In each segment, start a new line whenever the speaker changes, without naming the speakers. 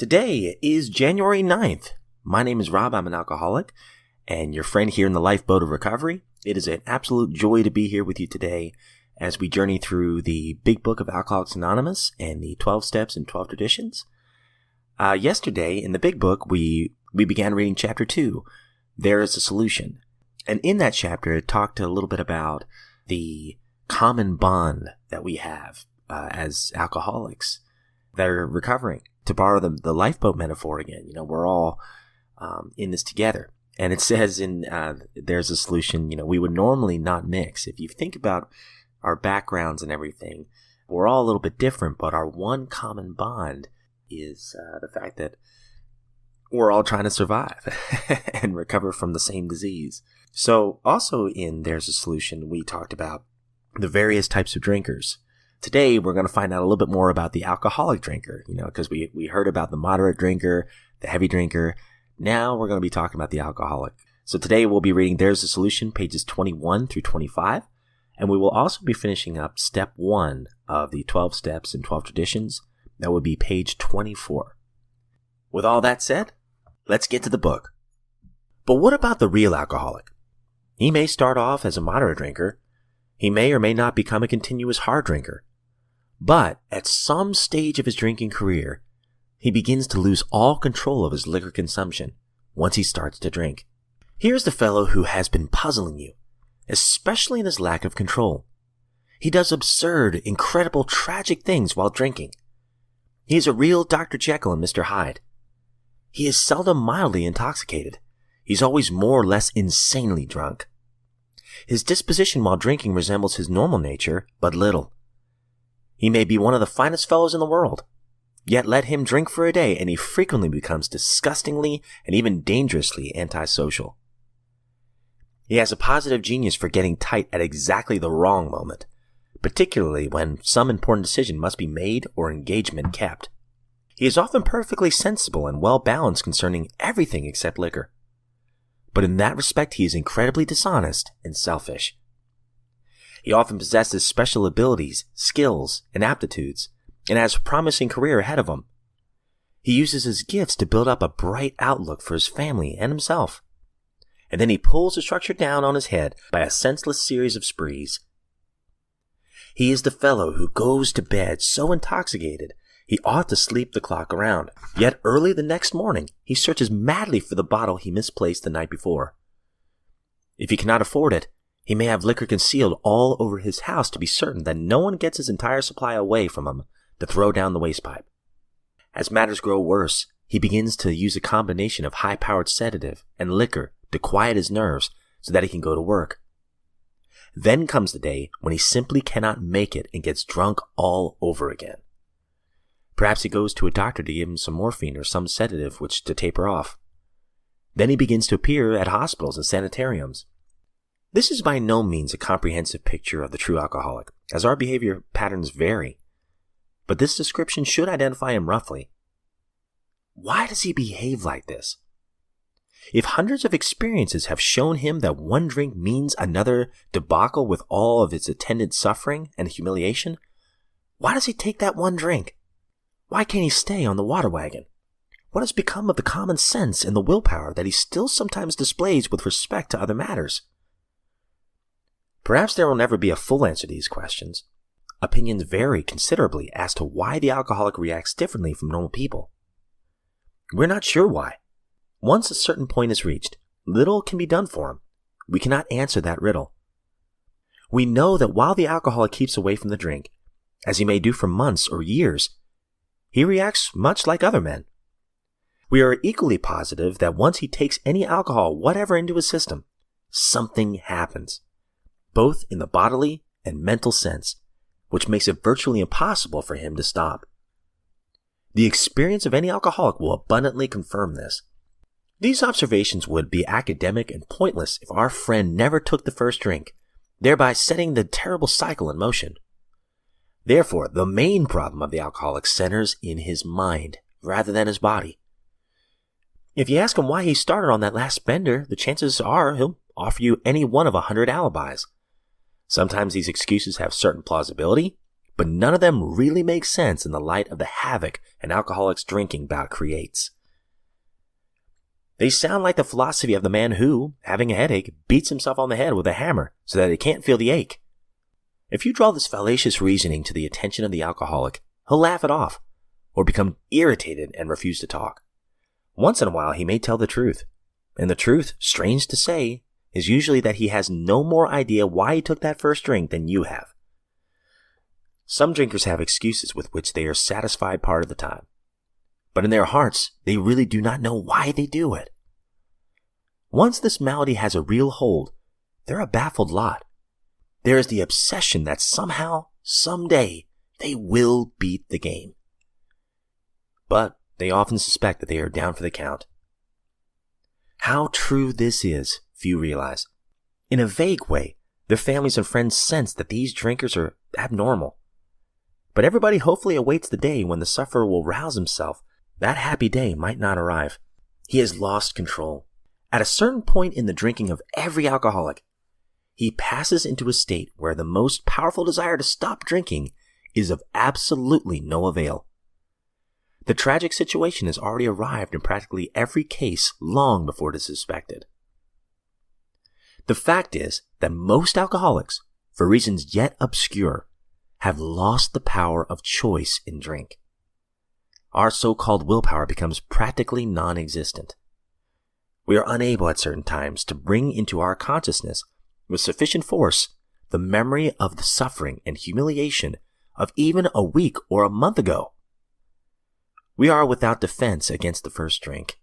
Today is January 9th. My name is Rob. I'm an alcoholic and your friend here in the lifeboat of recovery. It is an absolute joy to be here with you today as we journey through the Big Book of Alcoholics Anonymous and the 12 Steps and 12 Traditions. Yesterday in the Big Book, we began reading Chapter 2, There is a Solution. And in that chapter, it talked a little bit about the common bond that we have as alcoholics that are recovering. To borrow the lifeboat metaphor again, we're all in this together. And it says in There's a Solution, we would normally not mix. If you think about our backgrounds and everything, we're all a little bit different, but our one common bond is the fact that we're all trying to survive and recover from the same disease. So also in There's a Solution, we talked about the various types of drinkers. Today, we're going to find out a little bit more about the alcoholic drinker, because we heard about the moderate drinker, the heavy drinker. Now we're going to be talking about the alcoholic. So today we'll be reading There's a Solution, pages 21 through 25. And we will also be finishing up step 1 of the 12 Steps and 12 Traditions. That would be page 24. With all that said, let's get to the book. But what about the real alcoholic? He may start off as a moderate drinker. He may or may not become a continuous hard drinker. But at some stage of his drinking career, he begins to lose all control of his liquor consumption once he starts to drink. Here's the fellow who has been puzzling you, especially in his lack of control. He does absurd, incredible, tragic things while drinking. He is a real Dr. Jekyll and Mr. Hyde. He is seldom mildly intoxicated. He's always more or less insanely drunk. His disposition while drinking resembles his normal nature, but little. He may be one of the finest fellows in the world, yet let him drink for a day and he frequently becomes disgustingly and even dangerously antisocial. He has a positive genius for getting tight at exactly the wrong moment, particularly when some important decision must be made or engagement kept. He is often perfectly sensible and well-balanced concerning everything except liquor. But in that respect he is incredibly dishonest and selfish. He often possesses special abilities, skills, and aptitudes, and has a promising career ahead of him. He uses his gifts to build up a bright outlook for his family and himself. And then he pulls the structure down on his head by a senseless series of sprees. He is the fellow who goes to bed so intoxicated he ought to sleep the clock around. Yet early the next morning, he searches madly for the bottle he misplaced the night before. If he cannot afford it, he may have liquor concealed all over his house to be certain that no one gets his entire supply away from him to throw down the wastepipe. As matters grow worse, he begins to use a combination of high-powered sedative and liquor to quiet his nerves so that he can go to work. Then comes the day when he simply cannot make it and gets drunk all over again. Perhaps he goes to a doctor to give him some morphine or some sedative which to taper off. Then he begins to appear at hospitals and sanitariums. This is by no means a comprehensive picture of the true alcoholic, as our behavior patterns vary. But this description should identify him roughly. Why does he behave like this? If hundreds of experiences have shown him that one drink means another debacle with all of its attendant suffering and humiliation, why does he take that one drink? Why can't he stay on the water wagon? What has become of the common sense and the willpower that he still sometimes displays with respect to other matters? Perhaps there will never be a full answer to these questions. Opinions vary considerably as to why the alcoholic reacts differently from normal people. We're not sure why. Once a certain point is reached, little can be done for him. We cannot answer that riddle. We know that while the alcoholic keeps away from the drink, as he may do for months or years, he reacts much like other men. We are equally positive that once he takes any alcohol whatever into his system, something happens, both in the bodily and mental sense, which makes it virtually impossible for him to stop. The experience of any alcoholic will abundantly confirm this. These observations would be academic and pointless if our friend never took the first drink, thereby setting the terrible cycle in motion. Therefore, the main problem of the alcoholic centers in his mind rather than his body. If you ask him why he started on that last bender, the chances are he'll offer you any one of 100 alibis. Sometimes these excuses have certain plausibility, but none of them really make sense in the light of the havoc an alcoholic's drinking bout creates. They sound like the philosophy of the man who, having a headache, beats himself on the head with a hammer so that he can't feel the ache. If you draw this fallacious reasoning to the attention of the alcoholic, he'll laugh it off, or become irritated and refuse to talk. Once in a while, he may tell the truth. And the truth, strange to say, is usually that he has no more idea why he took that first drink than you have. Some drinkers have excuses with which they are satisfied part of the time. But in their hearts, they really do not know why they do it. Once this malady has a real hold, they're a baffled lot. There is the obsession that somehow, someday, they will beat the game. But they often suspect that they are down for the count. How true this is, few realize. In a vague way, their families and friends sense that these drinkers are abnormal. But everybody hopefully awaits the day when the sufferer will rouse himself. That happy day might not arrive. He has lost control. At a certain point in the drinking of every alcoholic, he passes into a state where the most powerful desire to stop drinking is of absolutely no avail. The tragic situation has already arrived in practically every case long before it is suspected. The fact is that most alcoholics, for reasons yet obscure, have lost the power of choice in drink. Our so-called willpower becomes practically non-existent. We are unable at certain times to bring into our consciousness with sufficient force the memory of the suffering and humiliation of even a week or a month ago. We are without defense against the first drink.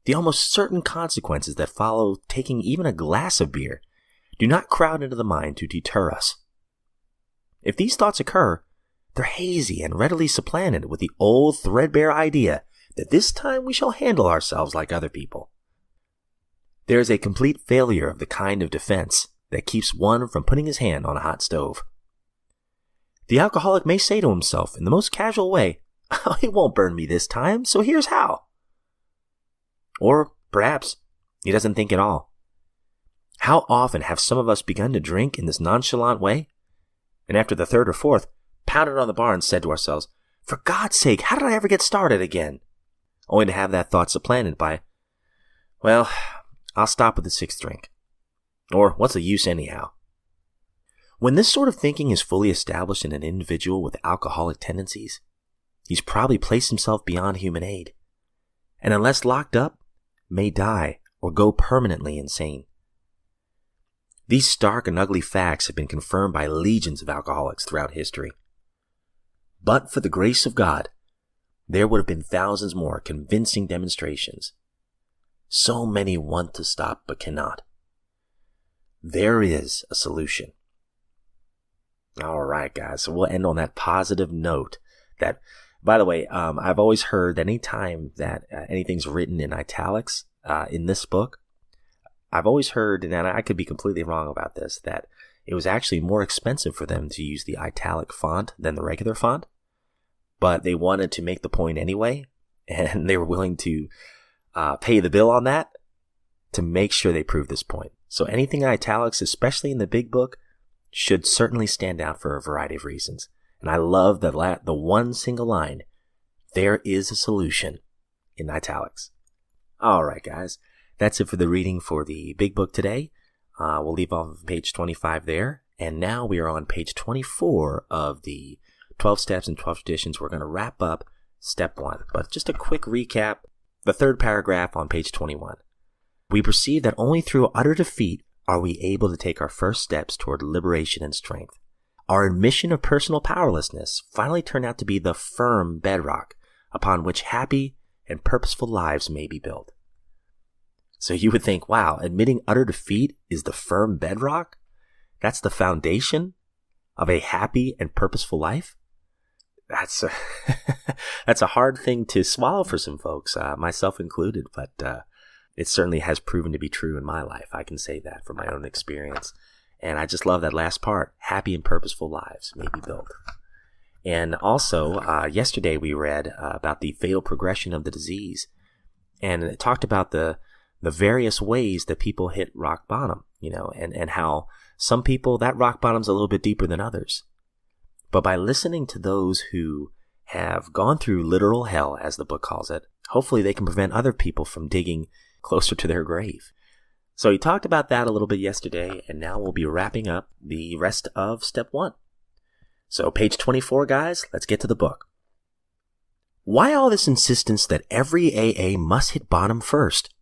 The almost certain consequences that follow taking even a glass of beer do not crowd into the mind to deter us. If these thoughts occur, they're hazy and readily supplanted with the old threadbare idea that this time we shall handle ourselves like other people. There is a complete failure of the kind of defense that keeps one from putting his hand on a hot stove. The alcoholic may say to himself in the most casual way, "Oh, it won't burn me this time, so here's how." Or perhaps he doesn't think at all. How often have some of us begun to drink in this nonchalant way, and after the third or fourth, pounded on the bar and said to ourselves, "For God's sake, how did I ever get started again?" Only to have that thought supplanted by, "Well, I'll stop with the sixth drink." Or, "What's the use anyhow?" When this sort of thinking is fully established in an individual with alcoholic tendencies, he's probably placed himself beyond human aid, and unless locked up, may die or go permanently insane. These stark and ugly facts have been confirmed by legions of alcoholics throughout history. But for the grace of God, there would have been thousands more convincing demonstrations. So many want to stop but cannot. There is a solution. All right, guys, so we'll end on that positive note. That, by the way, I've always heard that anytime that anything's written in italics in this book, I've always heard, and I could be completely wrong about this, that it was actually more expensive for them to use the italic font than the regular font, but they wanted to make the point anyway, and they were willing to pay the bill on that to make sure they prove this point. So anything in italics, especially in the big book, should certainly stand out for a variety of reasons. And I love the one single line, "There is a solution," in italics. All right, guys. That's it for the reading for the big book today. We'll leave off page 25 there. And now we are on page 24 of the 12 Steps and 12 Traditions. We're going to wrap up step 1. But just a quick recap, the third paragraph on page 21. We perceive that only through utter defeat are we able to take our first steps toward liberation and strength. Our admission of personal powerlessness finally turned out to be the firm bedrock upon which happy and purposeful lives may be built. So you would think, wow, admitting utter defeat is the firm bedrock? That's the foundation of a happy and purposeful life? That's a hard thing to swallow for some folks, myself included, but it certainly has proven to be true in my life. I can say that from my own experience. And I just love that last part, happy and purposeful lives may be built. And also, yesterday we read about the fatal progression of the disease. And it talked about the various ways that people hit rock bottom, and how some people, that rock bottom's a little bit deeper than others. but by listening to those who have gone through literal hell, as the book calls it, hopefully they can prevent other people from digging closer to their grave. So he talked about that a little bit yesterday, and now we'll be wrapping up the rest of step 1. So page 24, guys, let's get to the book. Why all this insistence that every AA must hit bottom first?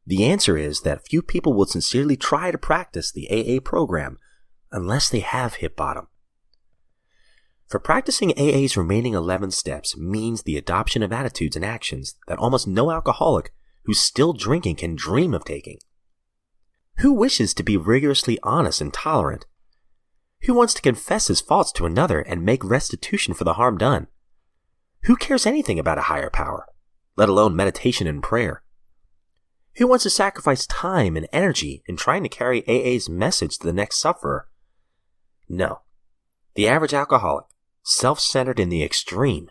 The answer is that few people will sincerely try to practice the AA program unless they have hit bottom. For practicing AA's remaining 11 steps means the adoption of attitudes and actions that almost no alcoholic who's still drinking can dream of taking. Who wishes to be rigorously honest and tolerant? Who wants to confess his faults to another and make restitution for the harm done? Who cares anything about a higher power, let alone meditation and prayer? Who wants to sacrifice time and energy in trying to carry AA's message to the next sufferer? No. The average alcoholic, self-centered in the extreme,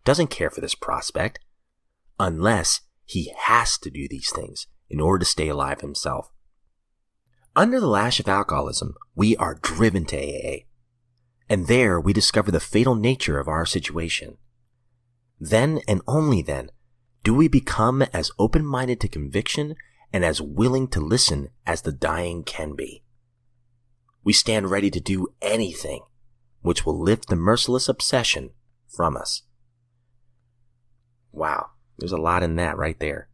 doesn't care for this prospect unless he has to do these things in order to stay alive himself. Under the lash of alcoholism, we are driven to AA, and there we discover the fatal nature of our situation. Then and only then do we become as open-minded to conviction and as willing to listen as the dying can be. We stand ready to do anything which will lift the merciless obsession from us. Wow, there's a lot in that right there.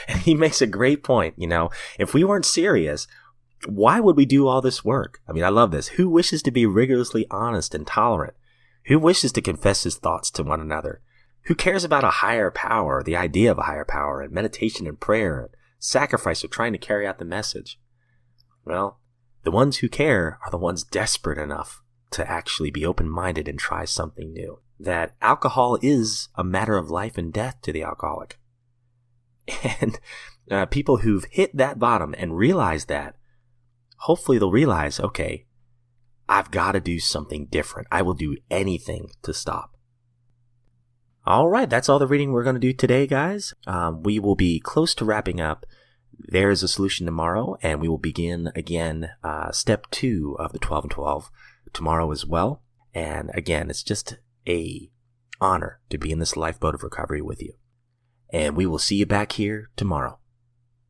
And he makes a great point, if we weren't serious, why would we do all this work? I mean, I love this. Who wishes to be rigorously honest and tolerant? Who wishes to confess his thoughts to one another? Who cares about a higher power, the idea of a higher power, and meditation and prayer, and sacrifice of trying to carry out the message? Well, the ones who care are the ones desperate enough to actually be open-minded and try something new. That alcohol is a matter of life and death to the alcoholic. And people who've hit that bottom and realize that, hopefully they'll realize, okay, I've got to do something different. I will do anything to stop. All right, that's all the reading we're going to do today, guys. We will be close to wrapping up. There is a solution tomorrow, and we will begin again step 2 of the 12 and 12 tomorrow as well. And again, it's just a honor to be in this lifeboat of recovery with you. And we will see you back here tomorrow.